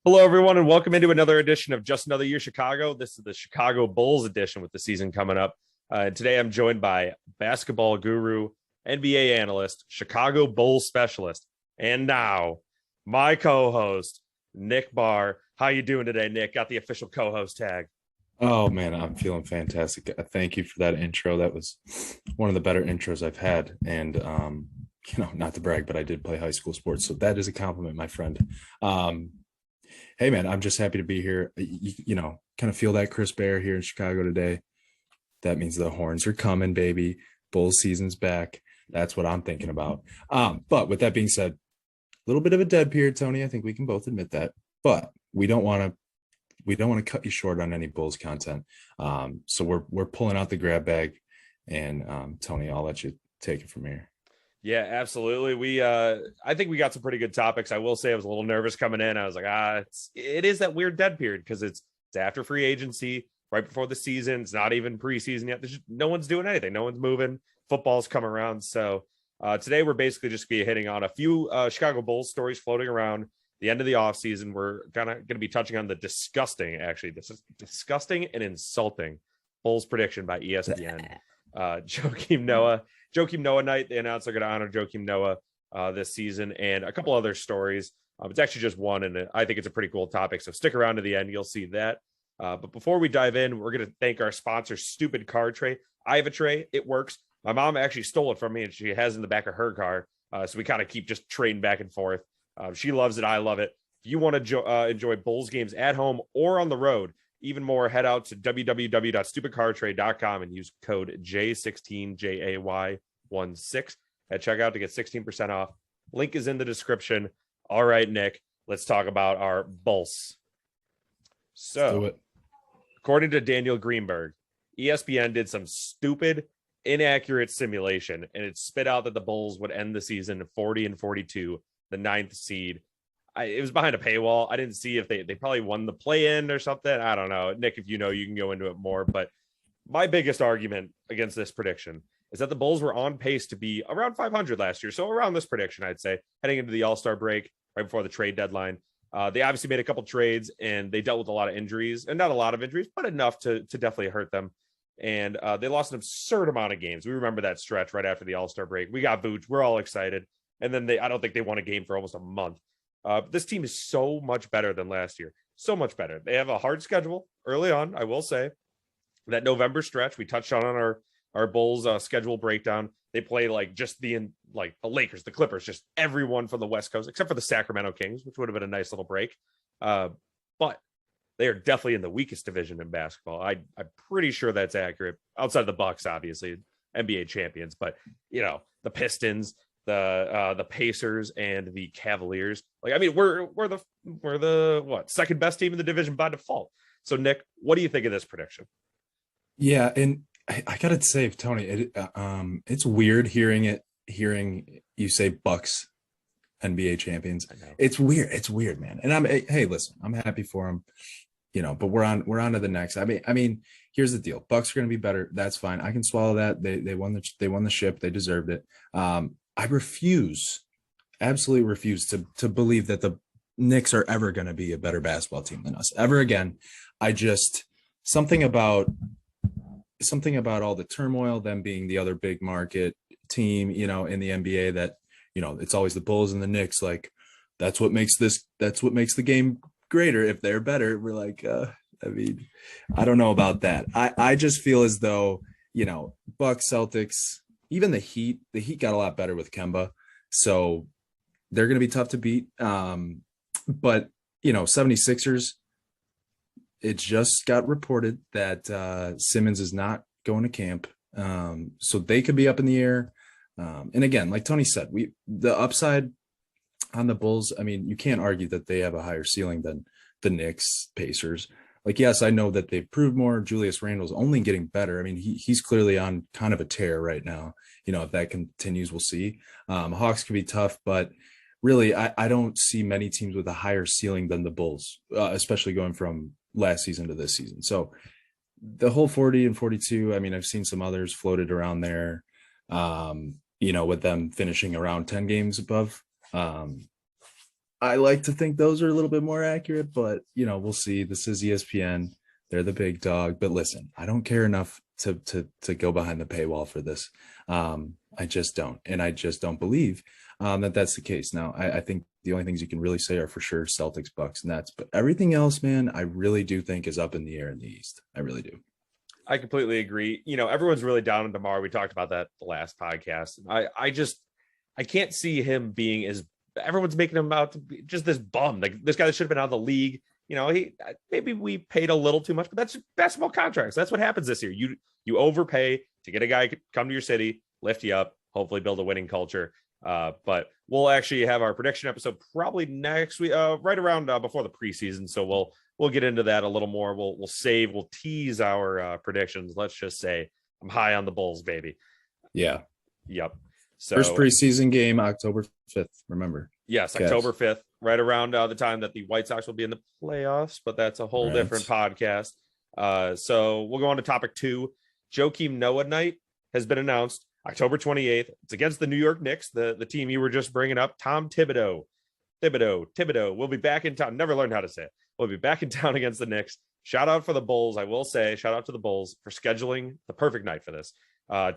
Hello, everyone, and welcome into another edition of Just Another Year Chicago. This is the Chicago Bulls edition with the season coming up. And today I'm joined by basketball guru, NBA analyst, Chicago Bulls specialist, and now my co-host, Nick Barr. How you doing today, Nick? Got the official co-host tag. Oh man, I'm feeling fantastic. Thank you for that intro. That was one of the better intros I've had. And not to brag, but I did play high school sports, so that is a compliment, my friend. Hey man, I'm just happy to be here. Kind of feel that crisp air here in Chicago today. That means the horns are coming, baby. Bulls season's back. That's what I'm thinking about. But with that being said, a little bit of a dead period, Tony. I think we can both admit that. But we don't want to cut you short on any Bulls content. So we're pulling out the grab bag, and Tony, I'll let you take it from here. Yeah, absolutely. I think we got some pretty good topics. I will say I was a little nervous coming in. I was like, it is that weird dead period because it's after free agency, right before the season. It's not even preseason yet. No one's doing anything. No one's moving. Football's come around. So today we're basically just be hitting on a few Chicago Bulls stories floating around the end of the offseason. We're kind of going to be touching on this is disgusting and insulting Bulls prediction by ESPN. Joakim Noah night. They announced they're going to honor Joakim Noah this season, and a couple other stories. It's actually just one, and I think it's a pretty cool topic. So stick around to the end. You'll see that. But before we dive in, we're going to thank our sponsor, Stupid Card Tray. I have a tray. It works. My mom actually stole it from me, and she has it in the back of her car. So we kind of keep just trading back and forth. She loves it. I love it. If you want to enjoy Bulls games at home or on the road, even more, head out to www.stupidcardtray.com and use code J16 JAY16 at checkout to get 16% off. Link is in the description. All right, Nick, let's talk about our Bulls. So, according to Daniel Greenberg, ESPN did some stupid, inaccurate simulation, and it spit out that the Bulls would end the season 40-42, the ninth seed. It was behind a paywall. I didn't see if they probably won the play-in or something. I don't know. Nick, if you know, you can go into it more. But my biggest argument against this prediction is that the Bulls were on pace to be around 500 last year. So around this prediction, I'd say, heading into the All-Star break, right before the trade deadline. They obviously made a couple trades, and they dealt with a lot of injuries. And not a lot of injuries, but enough to definitely hurt them. And they lost an absurd amount of games. We remember that stretch right after the All-Star break. We got Vooch. We're all excited. And then I don't think they won a game for almost a month. This team is so much better than last year. So much better. They have a hard schedule early on, I will say. That November stretch, we touched on our Bulls schedule breakdown. They play the Lakers, the Clippers, just everyone from the West Coast, except for the Sacramento Kings, which would have been a nice little break. But they are definitely in the weakest division in basketball. I'm pretty sure that's accurate. Outside of the Bucks, obviously, NBA champions, but the Pistons, the Pacers, and the Cavaliers. We're the second best team in the division by default. So Nick, what do you think of this prediction? Yeah, and I gotta say, Tony, it's weird hearing you say Bucks NBA champions. It's weird, man. And hey, listen, I'm happy for them, but we're on to the next. I mean, here's the deal. Bucks are gonna be better. That's fine. I can swallow that. They won the ship. They deserved it. I absolutely refuse to believe that the Knicks are ever going to be a better basketball team than us ever again. Something about all the turmoil, them being the other big market team, in the NBA, that, it's always the Bulls and the Knicks. Like, that's what makes the game greater. If they're better, we're like, I don't know about that. I just feel as though, Bucks, Celtics, even the Heat got a lot better with Kemba. So they're going to be tough to beat. But 76ers, it just got reported that Simmons is not going to camp. So they could be up in the air. And again, like Tony said, the upside on the Bulls, you can't argue that they have a higher ceiling than the Knicks, Pacers. Like, yes, I know that they've proved more. Julius Randle's only getting better. He's clearly on kind of a tear right now. If that continues, we'll see. Hawks can be tough, but really, I don't see many teams with a higher ceiling than the Bulls, especially going from last season to this season. So the whole 40-42, I've seen some others floated around there, with them finishing around 10 games above. I like to think those are a little bit more accurate, but we'll see. This is ESPN. They're the big dog. But listen, I don't care enough to go behind the paywall for this. I just don't. And I just don't believe that that's the case. Now, I think the only things you can really say are for sure Celtics, Bucks, Nets. But everything else, man, I really do think is up in the air in the East. I really do. I completely agree. Everyone's really down on DeMar. We talked about that the last podcast. I can't see him being as everyone's making him out to be just this bum. Like this guy that should have been out of the league. Maybe we paid a little too much, but that's basketball contracts. That's what happens this year. You overpay to get a guy to come to your city, lift you up, hopefully build a winning culture. But we'll actually have our prediction episode probably next week, right around before the preseason. So we'll get into that a little more. We'll tease our predictions. Let's just say I'm high on the Bulls, baby. Yeah. Yep. So first preseason game, October 5th. Remember? Yes, Cavs. October 5th, right around the time that the White Sox will be in the playoffs, but that's a whole different podcast. So we'll go on to topic 2. Joakim Noah night has been announced October 28th. It's against the New York Knicks, the team you were just bringing up. Tom Thibodeau will be back in town. Never learned how to say it. We'll be back in town against the Knicks. Shout out for the Bulls. I will say, shout out to the Bulls for scheduling the perfect night for this.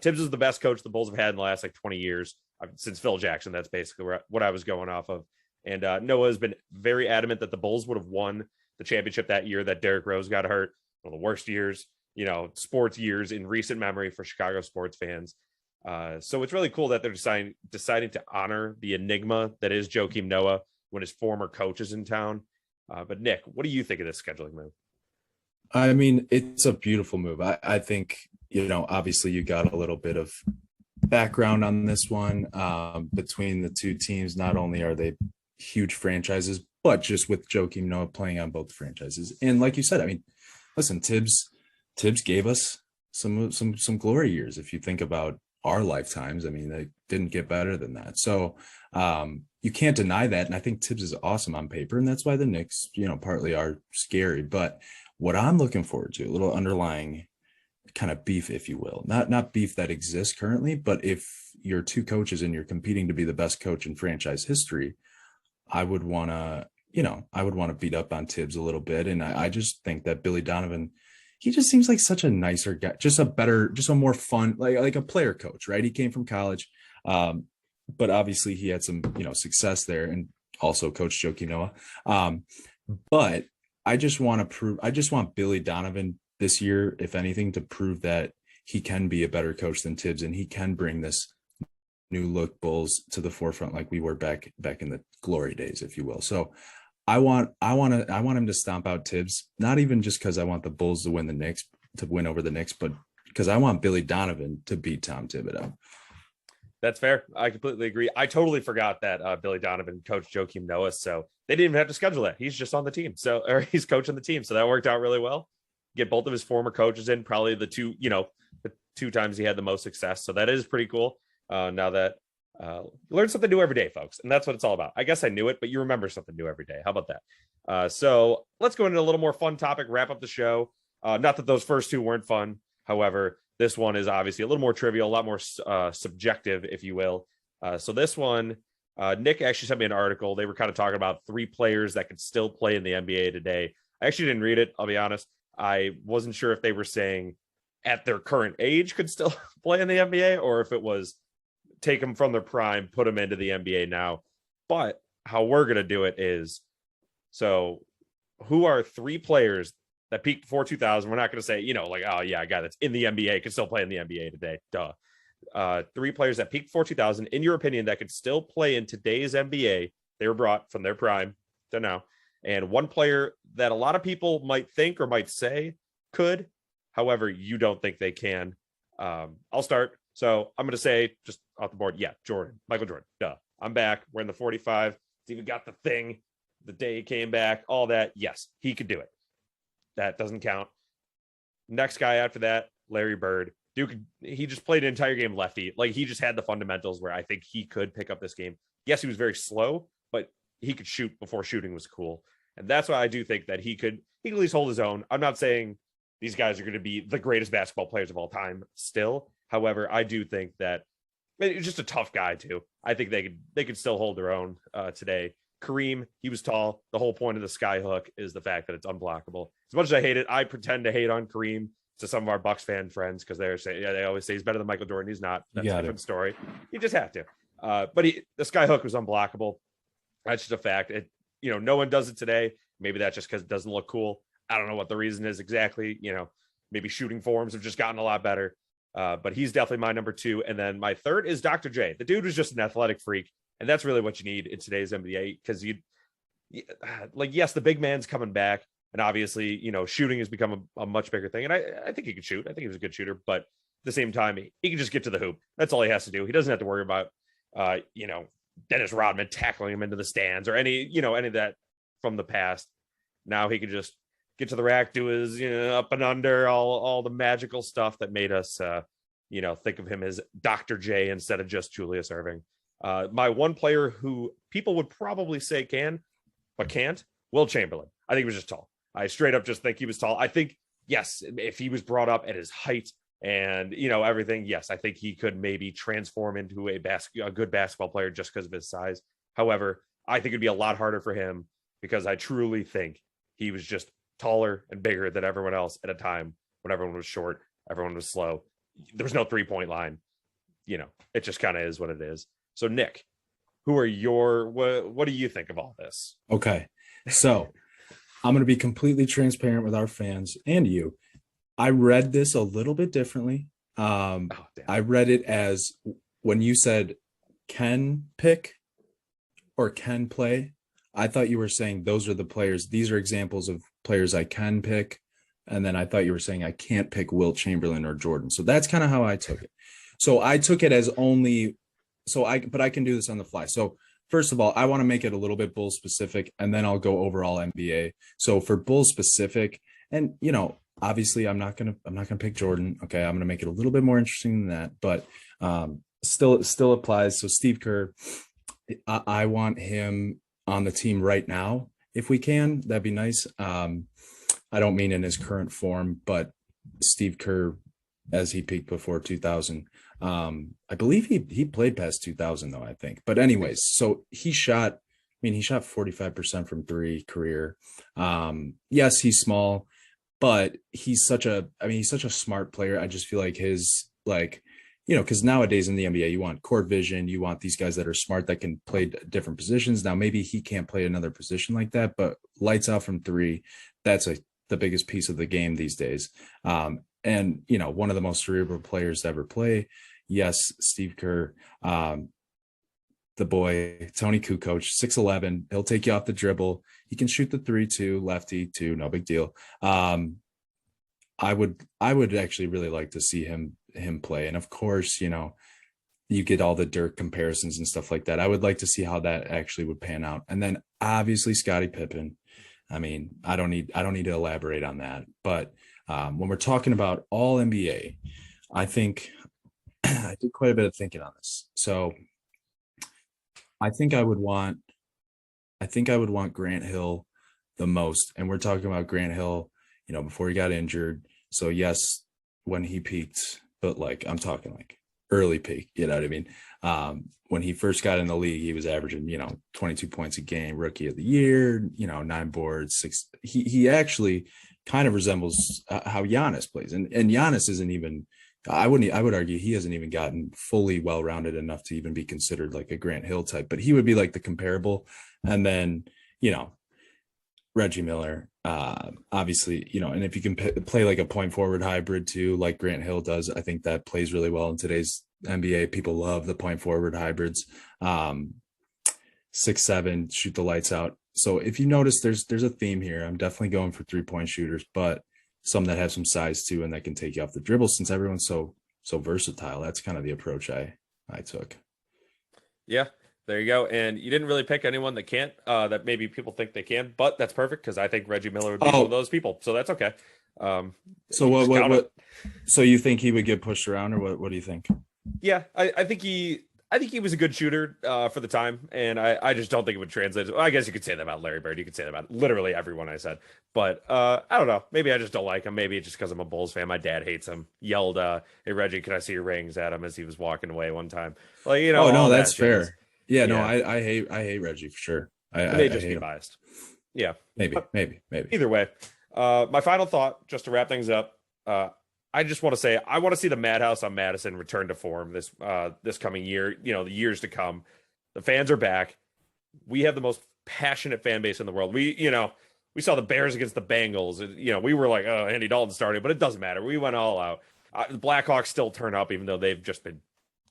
Tibbs is the best coach the Bulls have had in the last 20 years since Phil Jackson. That's basically what I was going off of. And Noah has been very adamant that the Bulls would have won the championship that year that Derrick Rose got hurt. One of the worst years, sports years in recent memory for Chicago sports fans. So it's really cool that they're deciding to honor the enigma that is Joakim Noah when his former coach is in town. But Nick, what do you think of this scheduling move? I mean, it's a beautiful move. I think, obviously you got a little bit of background on this one between the two teams. Not only are they huge franchises, but just with Joakim Noah playing on both franchises. And like you said, I mean, listen, Tibbs gave us some glory years. If you think about our lifetimes, I mean, they didn't get better than that. So you can't deny that. And I think Tibbs is awesome on paper. And that's why the Knicks, partly are scary. But what I'm looking forward to, a little underlying kind of beef, if you will, not beef that exists currently, but if you're two coaches and you're competing to be the best coach in franchise history, I would want to beat up on Tibbs a little bit. And I just think that Billy Donovan, he just seems like such a nicer guy, just a more fun, like a player coach, right? He came from college, but obviously he had some, success there, and also coach Joakim Noah. But I just want Billy Donovan this year, if anything, to prove that he can be a better coach than Tibbs, and he can bring this new look Bulls to the forefront like we were back in the glory days, if you will. So I want him to stomp out Tibbs, not even just because I want the Bulls to win over the Knicks, but because I want Billy Donovan to beat Tom Thibodeau. That's fair. I completely agree. I totally forgot that Billy Donovan coached Joakim Noah, so they didn't even have to schedule that. He's just on the team, or he's coaching the team, so that worked out really well. Get both of his former coaches in, probably the two times he had the most success. So that is pretty cool. Now that learn something new every day, folks, and that's what it's all about. I guess I knew it, but you remember something new every day. How about that? So let's go into a little more fun topic. Wrap up the show. Not that those first two weren't fun, however. This one is obviously a little more trivial, a lot more subjective, if you will. So this one, Nick actually sent me an article. They were kind of talking about 3 players that could still play in the NBA today. I actually didn't read it, I'll be honest. I wasn't sure if they were saying at their current age could still play in the NBA, or if it was take them from their prime, put them into the NBA now. But how we're going to do it is, so who are 3 players that peaked before 2000? We're not going to say, oh yeah, a guy that's in the NBA could still play in the NBA today. Duh. 3 players that peaked before 2000, in your opinion, that could still play in today's NBA. They were brought from their prime to now. And 1 player that a lot of people might think or might say could, however, you don't think they can. I'll start. So I'm going to say just off the board, yeah, Michael Jordan. Duh. I'm back. We're in the 45. He's even got the thing the day he came back, all that. Yes, he could do it. That doesn't count. Next guy after that, Larry Bird. Duke, he just played an entire game lefty. Like, he just had the fundamentals where I think he could pick up this game. Yes, he was very slow, but he could shoot before shooting was cool. And that's why I do think that he could at least hold his own. I'm not saying these guys are going to be the greatest basketball players of all time still. However, I do think that it's just a tough guy too. I think they could still hold their own today. Kareem, he was tall. The whole point of the sky hook is the fact that it's unblockable. As much as I hate it, I pretend to hate on Kareem to some of our Bucks fan friends because they always say he's better than Michael Jordan. He's not. That's a different story. You just have to. But the sky hook was unblockable. That's just a fact. No one does it today. Maybe that's just because it doesn't look cool. I don't know what the reason is exactly. Maybe shooting forms have just gotten a lot better. But he's definitely my number 2. And then my third is Dr. J. The dude was just an athletic freak. And that's really what you need in today's NBA because yes, the big man's coming back. And obviously, shooting has become a much bigger thing. And I think he could shoot. I think he was a good shooter. But at the same time, he can just get to the hoop. That's all he has to do. He doesn't have to worry about, Dennis Rodman tackling him into the stands or any of that from the past. Now he can just get to the rack, do his up and under, all the magical stuff that made us, think of him as Dr. J instead of just Julius Erving. My one player who people would probably say can, but can't, Will Chamberlain. I think he was just tall. I straight up just think he was tall. I think, yes, if he was brought up at his height and, everything, yes, I think he could maybe transform into a good basketball player just because of his size. However, I think it'd be a lot harder for him because I truly think he was just taller and bigger than everyone else at a time when everyone was short, everyone was slow. There was no 3-point line. It just kind of is what it is. So Nick, what do you think of all this? Okay. So I'm going to be completely transparent with our fans and you. I read this a little bit differently. I read it as when you said can pick or can play, I thought you were saying those are the players. These are examples of players I can pick. And then I thought you were saying I can't pick Wilt Chamberlain or Jordan. So that's kind of how I took it. So I took it as but I can do this on the fly. So first of all, I want to make it a little bit Bulls specific, and then I'll go overall NBA. So for Bulls specific, and obviously I'm not gonna pick Jordan. Okay, I'm gonna make it a little bit more interesting than that, but still applies. So Steve Kerr, I want him on the team right now if we can. That'd be nice. I don't mean in his current form, but Steve Kerr as he peaked before 2000. I believe he played past 2000 though, I think. But anyways, so he shot 45% from 3 career. Yes, he's small, but he's such a smart player. I just feel like his because nowadays in the NBA, you want court vision, you want these guys that are smart that can play different positions. Now, maybe he can't play another position like that, but lights out from 3, that's the biggest piece of the game these days. And, one of the most cerebral players to ever play. Yes, Steve Kerr, the boy, Tony Kukoc, 6'11". He'll take you off the dribble. He can shoot the 3 too, lefty too, no big deal. I would actually really like to see him play. And of course, you get all the Dirk comparisons and stuff like that. I would like to see how that actually would pan out. And then obviously Scottie Pippen. I mean, I don't need to elaborate on that. But when we're talking about all NBA, I think I did quite a bit of thinking on this. So I think I would want Grant Hill the most. And we're talking about Grant Hill, before he got injured. So yes, when he peaked, but I'm talking early peak, you know what I mean? When he first got in the league, he was averaging, 22 points a game, rookie of the year, 9 boards, 6. He actually kind of resembles how Giannis plays. And Giannis isn't even, I would argue he hasn't even gotten fully well-rounded enough to even be considered like a Grant Hill type, but he would be like the comparable. And then, Reggie Miller, obviously, and if you can play like a point forward hybrid too, like Grant Hill does, I think that plays really well in today's NBA. People love the point forward hybrids. 6'7", shoot the lights out. So if you notice, there's a theme here. I'm definitely going for 3-point shooters, but some that have some size too, and that can take you off the dribble since everyone's so versatile. That's kind of the approach I took. Yeah. There you go. And you didn't really pick anyone that can't, that maybe people think they can, but that's perfect because I think Reggie Miller would be one of those people. So that's okay. So what so you think he would get pushed around, or what do you think? Yeah, I think he was a good shooter for the time, and I just don't think it would translate. Well, I guess you could say that about Larry Bird. You could say that about literally everyone I said. But I don't know. Maybe I just don't like him. Maybe it's just because I'm a Bulls fan. My dad hates him. Yelled, "Hey Reggie, can I see your rings?" at him as he was walking away one time. Oh no, that's fair. Yeah, no, I hate Reggie for sure. I may just hate be him. biased. Yeah. Maybe. Either way, my final thought, just to wrap things up, I just want to say I want to see the Madhouse on Madison return to form this coming year. The years to come. The fans are back. We have the most passionate fan base in the world. We saw the Bears against the Bengals. We were like, oh, Andy Dalton started, but it doesn't matter. We went all out. The Blackhawks still turn up, even though they've just been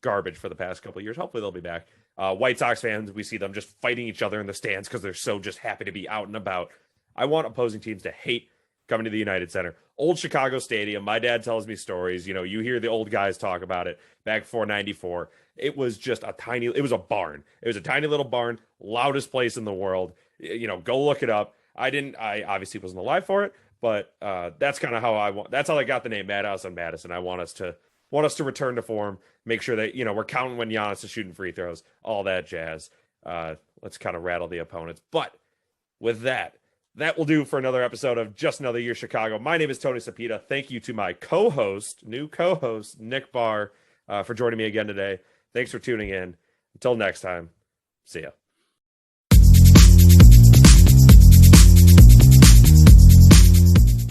garbage for the past couple of years. Hopefully they'll be back. White Sox fans, we see them just fighting each other in the stands because they're so just happy to be out and about. I want opposing teams to hate coming to the United Center. Old Chicago Stadium. My dad tells me stories. You hear the old guys talk about it back before 94. It was just it was a barn. It was a tiny little barn, loudest place in the world. Go look it up. I obviously wasn't alive for it, but that's kind of how that's how I got the name Madhouse on Madison. I want us to return to form, make sure that, we're counting when Giannis is shooting free throws, all that jazz. Let's kind of rattle the opponents. But with that will do for another episode of Just Another Year Chicago. My name is Tony Sapita. Thank you to my new co-host, Nick Barr, for joining me again today. Thanks for tuning in. Until next time, see ya.